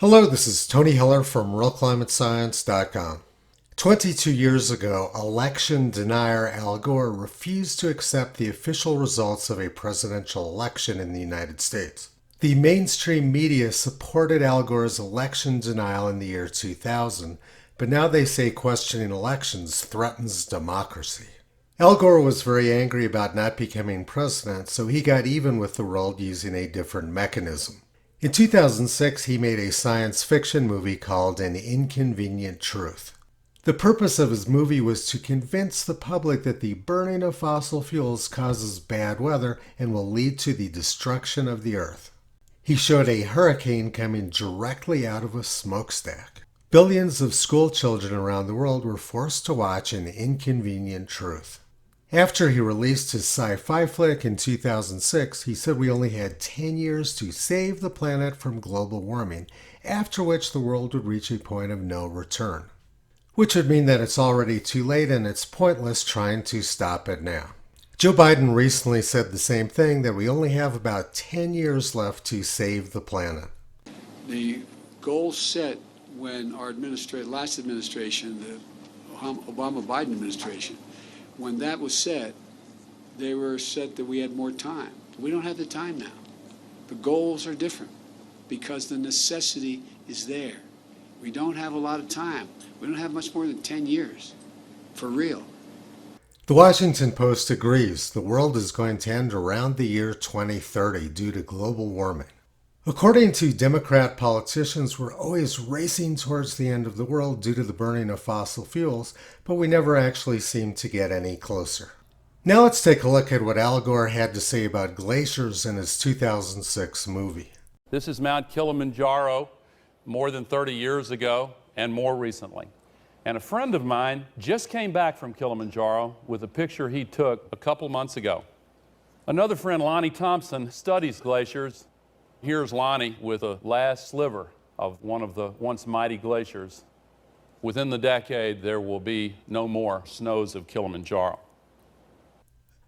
Hello, this is Tony Heller from RealClimateScience.com. 22 years ago, election denier Al Gore refused to accept the official results of a presidential election in the United States. The mainstream media supported Al Gore's election denial in the year 2000, but now they say questioning elections threatens democracy. Al Gore was very angry about not becoming president, so he got even with the world using a different mechanism. In 2006, he made a science fiction movie called An Inconvenient Truth. The purpose of his movie was to convince the public that the burning of fossil fuels causes bad weather and will lead to the destruction of the earth. He showed a hurricane coming directly out of a smokestack. Billions of school children around the world were forced to watch An Inconvenient Truth. After he released his sci-fi flick in 2006, he said we only had 10 years to save the planet from global warming, after which the world would reach a point of no return. Which would mean that it's already too late and it's pointless trying to stop it now. Joe Biden recently said the same thing, that we only have about 10 years left to save the planet. The goal set when our last administration, the Obama-Biden administration, when that was set, they were set that we had more time. We don't have the time now. The goals are different because the necessity is there. We don't have a lot of time. We don't have much more than 10 years, for real. The Washington Post agrees the world is going to end around the year 2030 due to global warming. According to Democrat politicians, we're always racing towards the end of the world due to the burning of fossil fuels, but we never actually seem to get any closer. Now let's take a look at what Al Gore had to say about glaciers in his 2006 movie. This is Mount Kilimanjaro more than 30 years ago and more recently. And a friend of mine just came back from Kilimanjaro with a picture he took a couple months ago. Another friend, Lonnie Thompson, studies glaciers. Here's Lonnie with a last sliver of one of the once mighty glaciers. Within the decade, there will be no more snows of Kilimanjaro.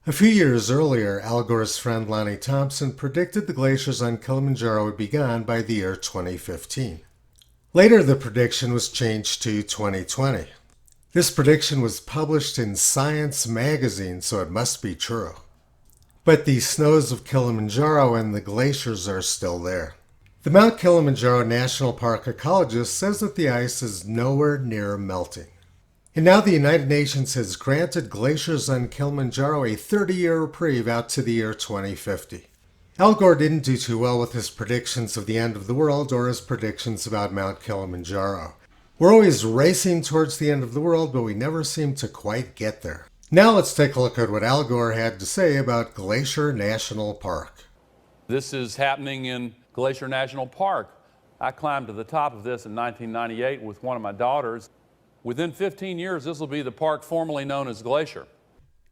A few years earlier, Al Gore's friend Lonnie Thompson predicted the glaciers on Kilimanjaro would be gone by the year 2015. Later, the prediction was changed to 2020. This prediction was published in Science magazine, so it must be true. But the snows of Kilimanjaro and the glaciers are still there. The Mount Kilimanjaro National Park ecologist says that the ice is nowhere near melting. And now the United Nations has granted glaciers on Kilimanjaro a 30-year reprieve out to the year 2050. Al Gore didn't do too well with his predictions of the end of the world or his predictions about Mount Kilimanjaro. We're always racing towards the end of the world, but we never seem to quite get there. Now let's take a look at what Al Gore had to say about Glacier National Park. This is happening in Glacier National Park. I climbed to the top of this in 1998 with one of my daughters. Within 15 years, this will be the park formerly known as Glacier.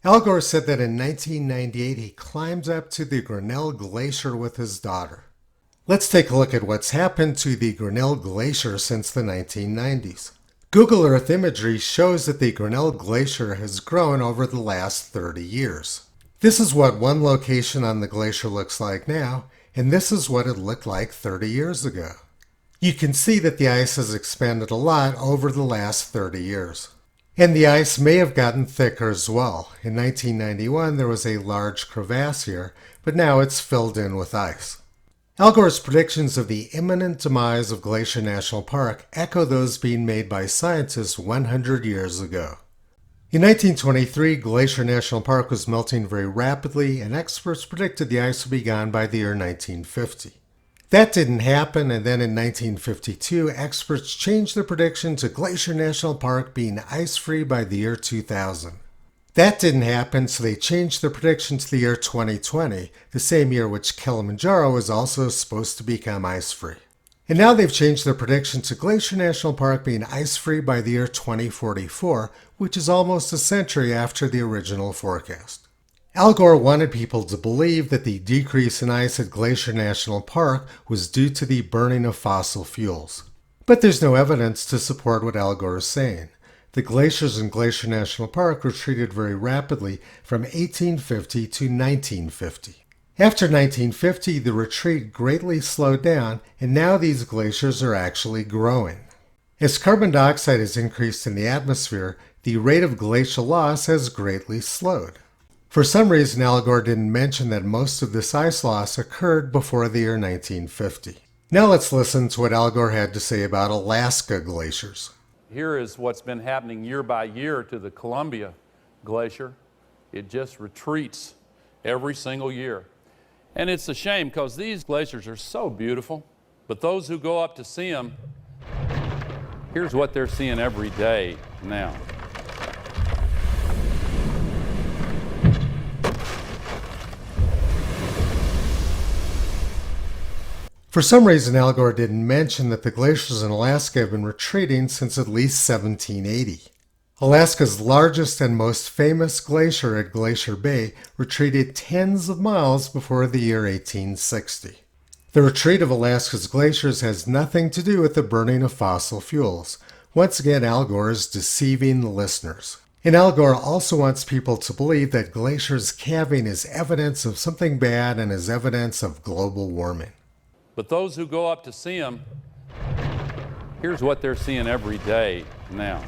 Al Gore said that in 1998 he climbed up to the Grinnell Glacier with his daughter. Let's take a look at what's happened to the Grinnell Glacier since the 1990s. Google Earth imagery shows that the Grinnell Glacier has grown over the last 30 years. This is what one location on the glacier looks like now, and this is what it looked like 30 years ago. You can see that the ice has expanded a lot over the last 30 years. And the ice may have gotten thicker as well. In 1991 there was a large crevasse here, but now it's filled in with ice. Al Gore's predictions of the imminent demise of Glacier National Park echo those being made by scientists 100 years ago. In 1923, Glacier National Park was melting very rapidly, and experts predicted the ice would be gone by the year 1950. That didn't happen, and then in 1952, experts changed their prediction to Glacier National Park being ice-free by the year 2000. That didn't happen, so they changed their prediction to the year 2020, the same year which Kilimanjaro was also supposed to become ice-free. And now they've changed their prediction to Glacier National Park being ice-free by the year 2044, which is almost a century after the original forecast. Al Gore wanted people to believe that the decrease in ice at Glacier National Park was due to the burning of fossil fuels. But there's no evidence to support what Al Gore is saying. The glaciers in Glacier National Park retreated very rapidly from 1850 to 1950. After 1950, the retreat greatly slowed down, and now these glaciers are actually growing. As carbon dioxide has increased in the atmosphere, the rate of glacial loss has greatly slowed. For some reason, Al Gore didn't mention that most of this ice loss occurred before the year 1950. Now let's listen to what Al Gore had to say about Alaska glaciers. Here is what's been happening year by year to the Columbia Glacier. It just retreats every single year. And it's a shame because these glaciers are so beautiful, but those who go up to see them, here's what they're seeing every day now. For some reason, Al Gore didn't mention that the glaciers in Alaska have been retreating since at least 1780. Alaska's largest and most famous glacier at Glacier Bay retreated tens of miles before the year 1860. The retreat of Alaska's glaciers has nothing to do with the burning of fossil fuels. Once again, Al Gore is deceiving the listeners. And Al Gore also wants people to believe that glaciers calving is evidence of something bad and is evidence of global warming. But those who go up to see them, here's what they're seeing every day now.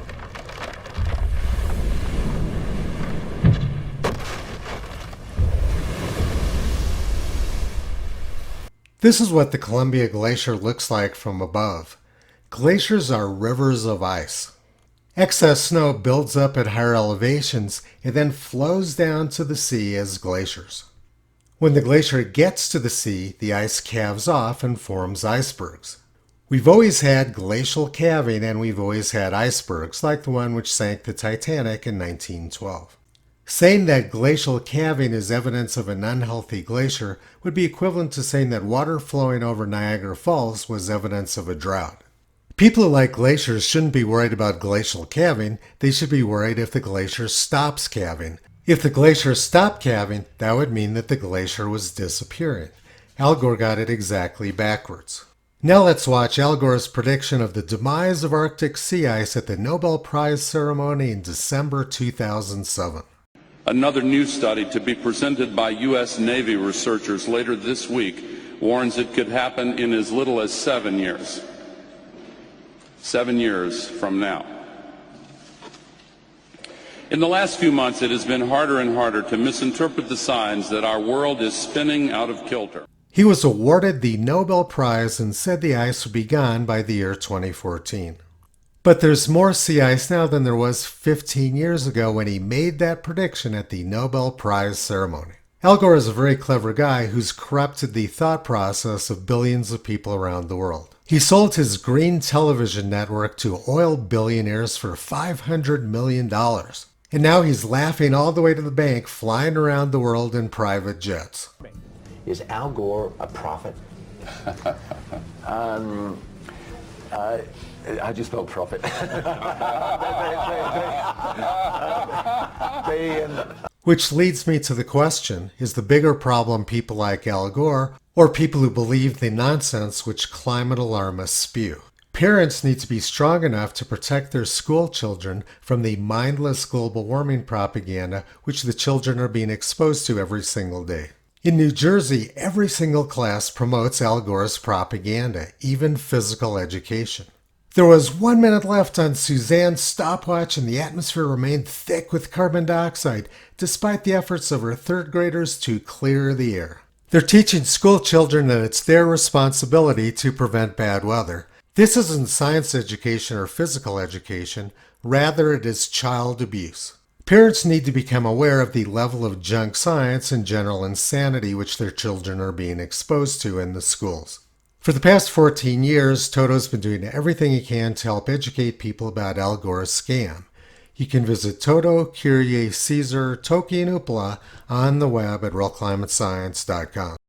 This is what the Columbia Glacier looks like from above. Glaciers are rivers of ice. Excess snow builds up at higher elevations and then flows down to the sea as glaciers. When the glacier gets to the sea, the ice calves off and forms icebergs. We've always had glacial calving and we've always had icebergs, like the one which sank the Titanic in 1912. Saying that glacial calving is evidence of an unhealthy glacier would be equivalent to saying that water flowing over Niagara Falls was evidence of a drought. People who like glaciers shouldn't be worried about glacial calving. They should be worried if the glacier stops calving. If the glacier stopped calving, that would mean that the glacier was disappearing. Al Gore got it exactly backwards. Now let's watch Al Gore's prediction of the demise of Arctic sea ice at the Nobel Prize ceremony in December 2007. Another new study to be presented by U.S. Navy researchers later this week warns it could happen in as little as 7 years. 7 years from now. In the last few months, it has been harder and harder to misinterpret the signs that our world is spinning out of kilter. He was awarded the Nobel Prize and said the ice would be gone by the year 2014. But there's more sea ice now than there was 15 years ago when he made that prediction at the Nobel Prize ceremony. Al Gore is a very clever guy who's corrupted the thought process of billions of people around the world. He sold his green television network to oil billionaires for $500 million. And now he's laughing all the way to the bank, flying around the world in private jets. Is Al Gore a prophet? How do you spell prophet? Which leads me to the question, is the bigger problem people like Al Gore or people who believe the nonsense which climate alarmists spew? Parents need to be strong enough to protect their school children from the mindless global warming propaganda which the children are being exposed to every single day. In New Jersey, every single class promotes Al Gore's propaganda, even physical education. There was 1 minute left on Suzanne's stopwatch and the atmosphere remained thick with carbon dioxide, despite the efforts of her third graders to clear the air. They're teaching school children that it's their responsibility to prevent bad weather. This isn't science education or physical education, rather it is child abuse. Parents need to become aware of the level of junk science and general insanity which their children are being exposed to in the schools. For the past 14 years, Toto's been doing everything he can to help educate people about Al Gore's scam. You can visit Toto, Kyrie, Caesar, Toki, and Upla on the web at realclimatescience.com.